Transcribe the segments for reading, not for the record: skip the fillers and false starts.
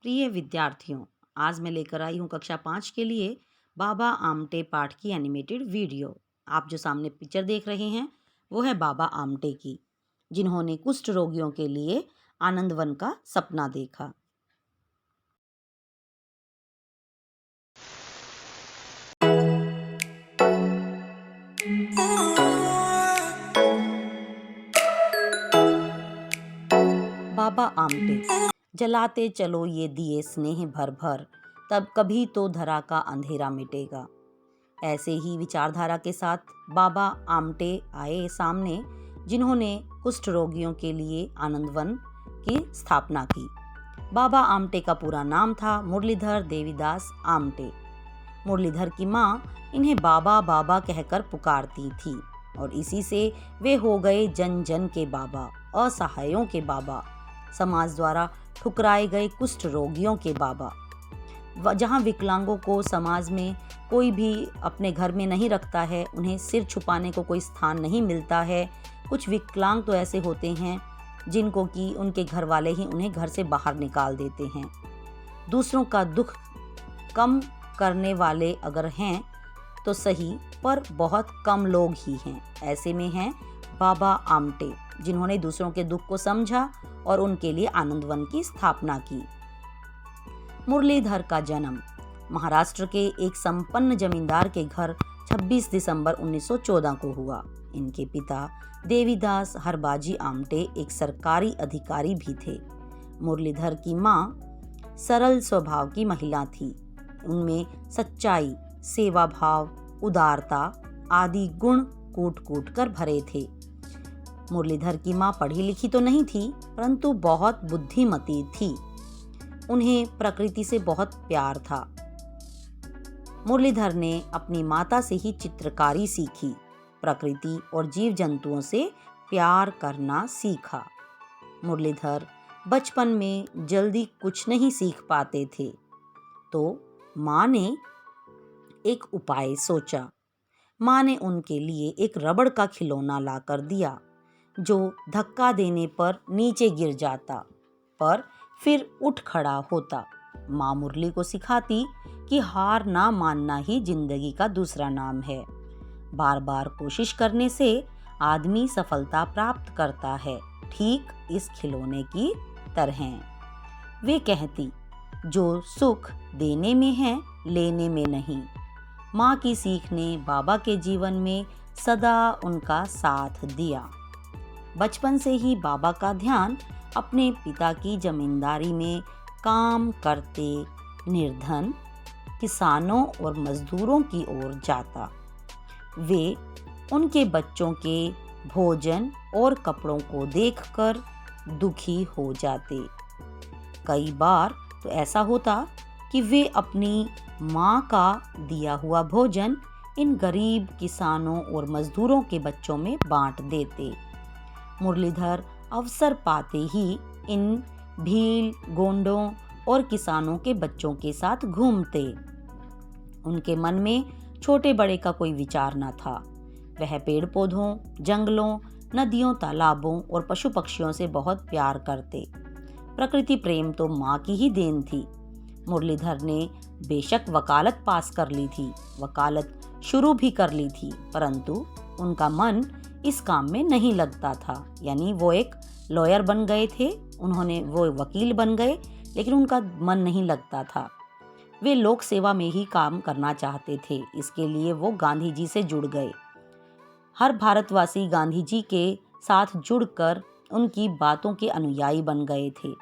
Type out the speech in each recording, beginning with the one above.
प्रिय विद्यार्थियों, आज मैं लेकर आई हूँ कक्षा 5 के लिए बाबा आमटे पाठ की एनिमेटेड वीडियो। आप जो सामने पिक्चर देख रहे हैं वो है बाबा आमटे की, जिन्होंने कुष्ठ रोगियों के लिए आनंदवन का सपना देखा। बाबा आमटे। जलाते चलो ये दिए स्नेह भर भर, तब कभी तो धरा का अंधेरा मिटेगा। ऐसे ही विचारधारा के साथ बाबा आमटे आए सामने, जिन्होंने कुष्ठ रोगियों के लिए आनंदवन की स्थापना की। बाबा आमटे का पूरा नाम था मुरलीधर देवीदास आमटे। मुरलीधर की माँ इन्हें बाबा बाबा कहकर पुकारती थी और इसी से वे हो गए जन जन के बाबा, असहायों के बाबा, समाज द्वारा ठुकराए गए कुष्ठ रोगियों के बाबा। जहाँ विकलांगों को समाज में कोई भी अपने घर में नहीं रखता है, उन्हें सिर छुपाने को कोई स्थान नहीं मिलता है। कुछ विकलांग तो ऐसे होते हैं जिनको कि उनके घर वाले ही उन्हें घर से बाहर निकाल देते हैं। दूसरों का दुख कम करने वाले अगर हैं तो सही, पर बहुत कम लोग ही हैं। ऐसे में हैं बाबा आमटे, जिन्होंने दूसरों के दुख को समझा और उनके लिए आनंदवन की स्थापना की। मुरलीधर का जन्म महाराष्ट्र के एक संपन्न जमींदार के घर 26 दिसंबर 1914 को हुआ। इनके पिता देवीदास हरबाजी आमटे एक सरकारी अधिकारी भी थे। मुरलीधर की माँ सरल स्वभाव की महिला थी। उनमें सच्चाई, सेवा भाव, उदारता आदि गुण कूट कूट कर भरे थे। मुरलीधर की माँ पढ़ी लिखी तो नहीं थी, परंतु बहुत बुद्धिमती थी। उन्हें प्रकृति से बहुत प्यार था। मुरलीधर ने अपनी माता से ही चित्रकारी सीखी, प्रकृति और जीव जंतुओं से प्यार करना सीखा। मुरलीधर बचपन में जल्दी कुछ नहीं सीख पाते थे, तो माँ ने एक उपाय सोचा। माँ ने उनके लिए एक रबड़ का खिलौना ला कर दिया, जो धक्का देने पर नीचे गिर जाता पर फिर उठ खड़ा होता। माँ मुरली को सिखाती कि हार ना मानना ही जिंदगी का दूसरा नाम है। बार बार कोशिश करने से आदमी सफलता प्राप्त करता है, ठीक इस खिलौने की तरह। वे कहती, जो सुख देने में है, लेने में नहीं। माँ की सीख ने बाबा के जीवन में सदा उनका साथ दिया। बचपन से ही बाबा का ध्यान अपने पिता की जमींदारी में काम करते निर्धन किसानों और मजदूरों की ओर जाता। वे उनके बच्चों के भोजन और कपड़ों को देखकर दुखी हो जाते। कई बार तो ऐसा होता कि वे अपनी माँ का दिया हुआ भोजन इन गरीब किसानों और मजदूरों के बच्चों में बांट देते। मुरलीधर अवसर पाते ही इन भील, गोंडों और किसानों के बच्चों के साथ घूमते। उनके मन में छोटे बड़े का कोई विचार न था। वह पेड़ पौधों, जंगलों, नदियों, तालाबों और पशु पक्षियों से बहुत प्यार करते। प्रकृति प्रेम तो माँ की ही देन थी। मुरलीधर ने बेशक वकालत पास कर ली थी, वकालत शुरू भी कर ली थी, परंतु उनका मन इस काम में नहीं लगता था। यानी वो एक लॉयर बन गए थे, वो वकील बन गए, लेकिन उनका मन नहीं लगता था। वे लोक सेवा में ही काम करना चाहते थे। इसके लिए वो गांधी जी से जुड़ गए। हर भारतवासी गांधी जी के साथ जुड़कर उनकी बातों के अनुयायी बन गए थे।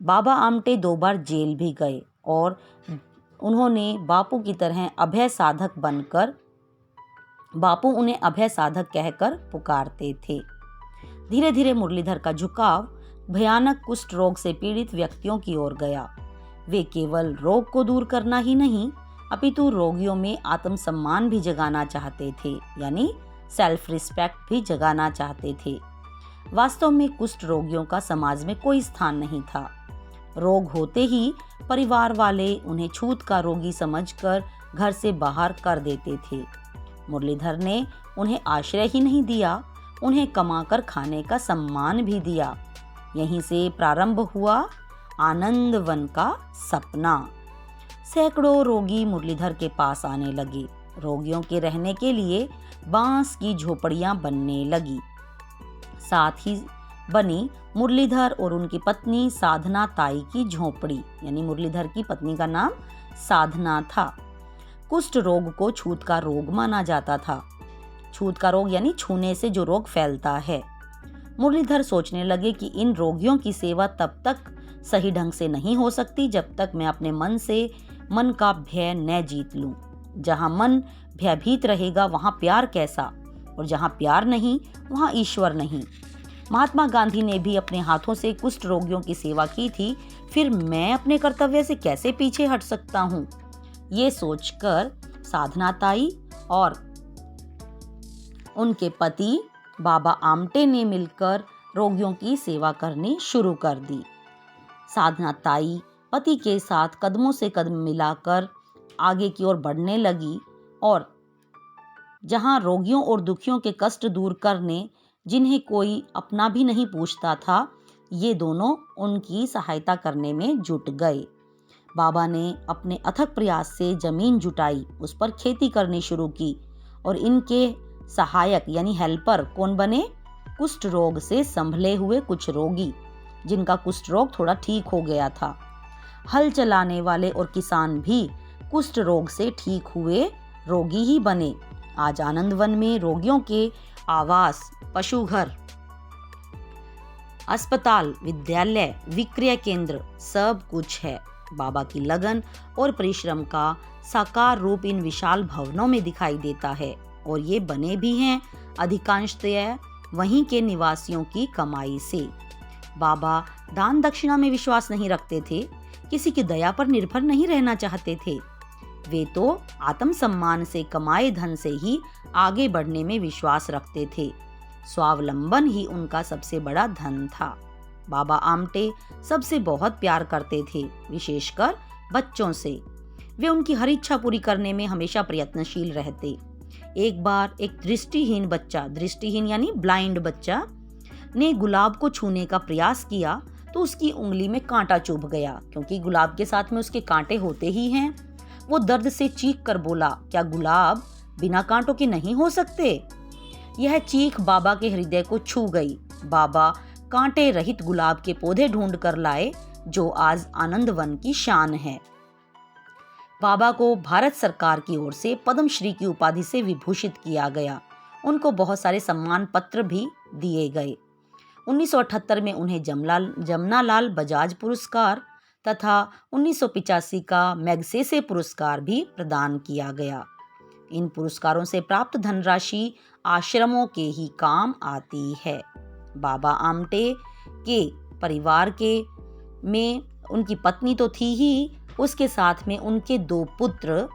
बाबा आमटे 2 बार जेल भी गए और उन्होंने बापू की तरह अभय साधक बनकर, बापू उन्हें अभय साधक कहकर पुकारते थे। धीरे धीरे मुरलीधर का झुकाव भयानक कुष्ठ रोग से पीड़ित व्यक्तियों की ओर गया। वे केवल रोग को दूर करना ही नहीं, अपितु रोगियों में आत्मसम्मान भी जगाना चाहते थे, यानी सेल्फ रिस्पेक्ट भी जगाना चाहते थे। वास्तव में कुष्ठ रोगियों का समाज में कोई स्थान नहीं था। रोग होते ही परिवार वाले उन्हें छूत का रोगी समझकर घर से बाहर कर देते थे। मुरलीधर ने उन्हें आश्रय ही नहीं दिया, उन्हें कमाकर खाने का सम्मान भी दिया। यहीं से प्रारंभ हुआ आनंदवन का सपना। सैकड़ों रोगी मुरलीधर के पास आने लगे। रोगियों के रहने के लिए बांस की झोपड़ियां बनने लगी। साथ ही बनी मुरलीधर और उनकी पत्नी साधना ताई की झोपड़ी, यानी मुरलीधर की पत्नी का नाम साधना था। कुष्ठ रोग को छूत का रोग माना जाता था। छूत का रोग यानी छूने से जो रोग फैलता है। मुरलीधर सोचने लगे कि इन रोगियों की सेवा तब तक सही ढंग से नहीं हो सकती जब तक मैं अपने मन का भय न जीत लूं। जहां मन भयभीत रहेगा वहां प्यार कैसा, और जहां प्यार नहीं वहां ईश्वर नहीं। महात्मा गांधी ने भी अपने हाथों से कुष्ठ रोगियों की सेवा की थी, फिर मैं अपने कर्तव्य से कैसे पीछे हट सकता हूँ। ये सोचकर साधना ताई और उनके पति बाबा आमटे ने मिलकर रोगियों की सेवा करनी शुरू कर दी। साधना ताई पति के साथ कदमों से कदम मिलाकर आगे की ओर बढ़ने लगी और जहां रोगियों और दुखियों के कष्ट दूर करने जिन्हें कोई अपना भी नहीं पूछता था, ये दोनों उनकी सहायता करने में जुट गए। बाबा ने अपने अथक प्रयास से जमीन जुटाई, उस पर खेती करनी शुरू की और इनके सहायक यानी हेल्पर कौन बने? कुष्ठ रोग से संभले हुए कुछ रोगी, जिनका कुष्ठ रोग थोड़ा ठीक हो गया था। हल चलाने वाले और किसान भी कुष्ठ रोग से ठीक हुए रोगी ही बने। आज आनंदवन में रोगियों के आवास, पशुघर, अस्पताल, विद्यालय, विक्रय केंद्र सब कुछ है। बाबा की लगन और परिश्रम का साकार रूप इन विशाल भवनों में दिखाई देता है और ये बने भी हैं अधिकांशतः वहीं के निवासियों की कमाई से। बाबा दान दक्षिणा में विश्वास नहीं रखते थे, किसी की दया पर निर्भर नहीं रहना चाहते थे। वे तो आत्मसम्मान से कमाए धन से ही आगे बढ़ने में विश्वास रखते थे। स्वावलंबन ही उनका सबसे बड़ा धन था। बाबा आमटे सबसे बहुत प्यार करते थे, विशेषकर बच्चों से। वे उनकी हर इच्छा पूरी करने में हमेशा प्रयत्नशील रहते। एक बार एक दृष्टिहीन बच्चा, दृष्टिहीन यानी ब्लाइंड बच्चा, ने गुलाब को छूने का प्रयास किया तो उसकी उंगली में कांटा चुभ गया। क्योंकि गुलाब के साथ में उसके कांटे होते ही हैं। वो दर्द से चीख कर बोला, क्या गुलाब बिना कांटों के नहीं हो सकते? यह चीख बाबा के हृदय को छू गई। बाबा कांटे रहित गुलाब के पौधे ढूंढ कर लाए, जो आज आनंदवन की शान है। बाबा को भारत सरकार की ओर से पद्मश्री की उपाधि से विभूषित किया गया। उनको बहुत सारे सम्मान पत्र भी दिए गए। 1978 में उन्हें जमनालाल बजाज पुरस्कार तथा 1985 का मैग्सेसे पुरस्कार भी प्रदान किया गया। इन पुरस्कारों से प्राप्त धनराशि आश्रमों के ही काम आती है। बाबा आमटे के परिवार में उनकी पत्नी तो थी ही, उसके साथ में उनके 2 पुत्र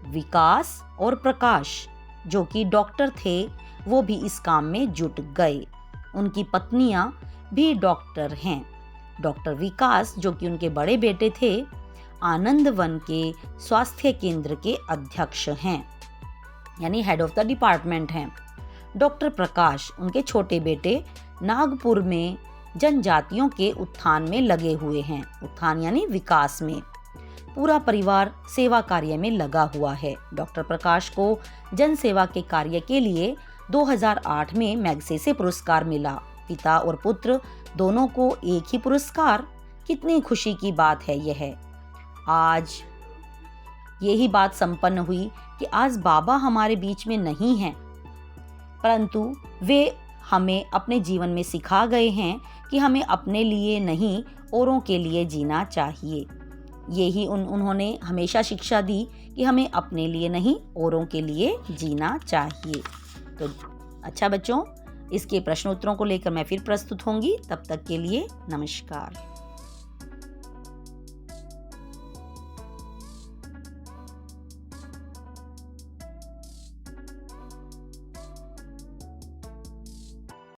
विकास और प्रकाश, जो कि डॉक्टर थे, वो भी इस काम में जुट गए। उनकी पत्नियां भी डॉक्टर हैं। डॉक्टर विकास, जो कि उनके बड़े बेटे थे, आनंदवन के स्वास्थ्य केंद्र के अध्यक्ष हैं, यानी हेड ऑफ द डिपार्टमेंट हैं। डॉक्टर प्रकाश, उनके छोटे बेटे, नागपुर में जनजातियों के उत्थान में लगे हुए हैं। उत्थान यानी विकास में। पूरा परिवार सेवा कार्य में लगा हुआ है। डॉक्टर प्रकाश को जन सेवा के कार्य के लिए 2008 में मैग्सेसे पुरस्कार मिला। पिता और पुत्र दोनों को एक ही पुरस्कार, कितनी खुशी की बात है यह। आज यही बात संपन्न हुई कि आज बाबा हमारे बीच में नहीं हैं, परंतु वे हमें अपने जीवन में सिखा गए हैं कि हमें अपने लिए नहीं औरों के लिए जीना चाहिए। यही उन्होंने हमेशा शिक्षा दी कि हमें अपने लिए नहीं औरों के लिए जीना चाहिए। तो अच्छा बच्चों, इसके प्रश्नोत्तरों को लेकर मैं फिर प्रस्तुत होंगी। तब तक के लिए नमस्कार।